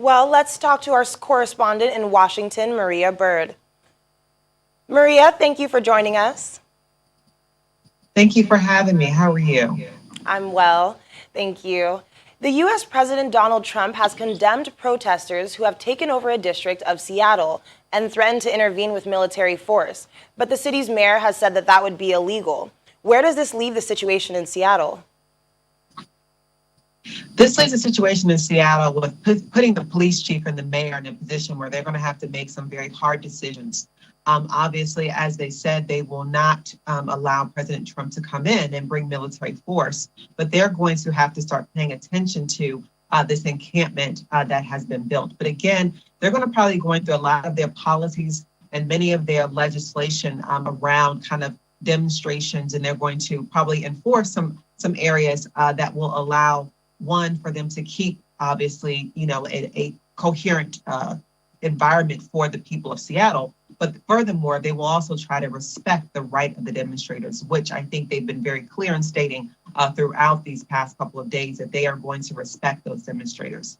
Well, let's talk to our correspondent in Washington, Maria Bird. Maria, thank you for joining us. Thank you for having me. How are you? I'm well, thank you. The U.S. President Donald Trump has condemned protesters who have taken over a district of Seattle and threatened to intervene with military force. But the city's mayor has said that that would be illegal. Where does this leave the situation in Seattle? This leaves a situation in Seattle with putting the police chief and the mayor in a position where they're going to have to make some very hard decisions. Obviously, as they said, they will not allow President Trump to come in and bring military force, but they're going to have to start paying attention to this encampment that has been built. But again, they're going to probably going through a lot of their policies and many of their legislation around kind of demonstrations, and they're going to probably enforce some areas that will allow one for them to keep obviously a coherent environment for the people of Seattle. But furthermore, they will also try to respect the right of the demonstrators, which I think they've been very clear in stating throughout these past couple of days that they are going to respect those demonstrators.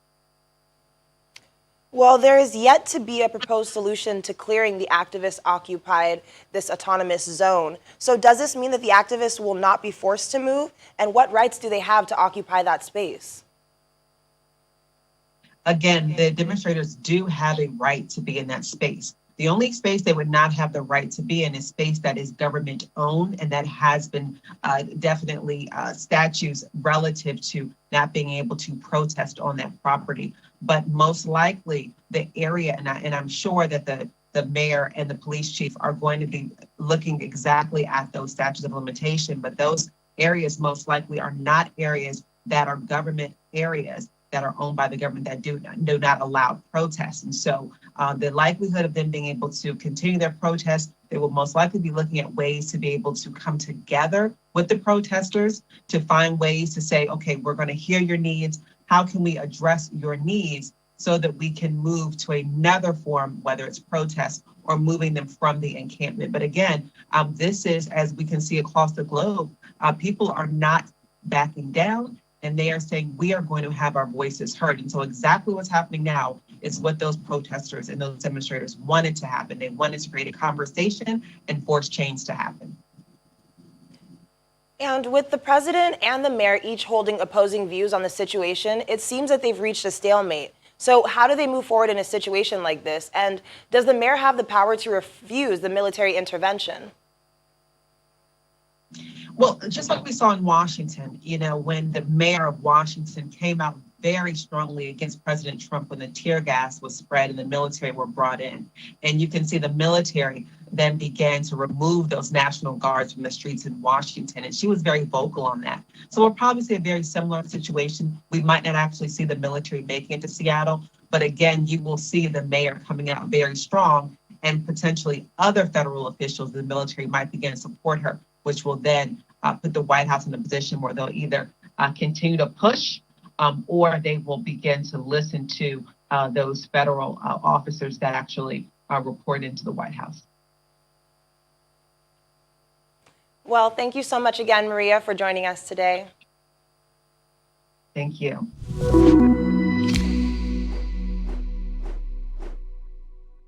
Well, there is yet to be a proposed solution to clearing the activists occupied this autonomous zone. So does this mean that the activists will not be forced to move? And what rights do they have to occupy that space? Again, the demonstrators do have a right to be in that space. The only space they would not have the right to be in is space that is government owned, and that has been definitely statutes relative to not being able to protest on that property. But most likely the area, and I'm sure that the mayor and the police chief are going to be looking exactly at those statutes of limitation, but those areas most likely are not areas that are government areas that are owned by the government that do not allow protests. And so the likelihood of them being able to continue their protests, they will most likely be looking at ways to be able to come together with the protesters to find ways to say, okay, we're going to hear your needs. How can we address your needs so that we can move to another form, whether it's protest or moving them from the encampment? But again, this is, as we can see across the globe, people are not backing down. And they are saying we are going to have our voices heard. And so exactly what's happening now is what those protesters and those demonstrators wanted to happen. They wanted to create a conversation and force change to happen. And with the president and the mayor each holding opposing views on the situation, it seems that they've reached a stalemate. So how do they move forward in a situation like this? And does the mayor have the power to refuse the military intervention? Well, just like we saw in Washington, when the mayor of Washington came out very strongly against President Trump when the tear gas was spread and the military were brought in. And you can see the military then began to remove those National Guards from the streets in Washington. And she was very vocal on that. So we'll probably see a very similar situation. We might not actually see the military making it to Seattle, but again, you will see the mayor coming out very strong, and potentially other federal officials, the military might begin to support her, which will then put the White House in a position where they'll either continue to push or they will begin to listen to those federal officers that actually report into the White House. Well, thank you so much again, Maria, for joining us today. Thank you.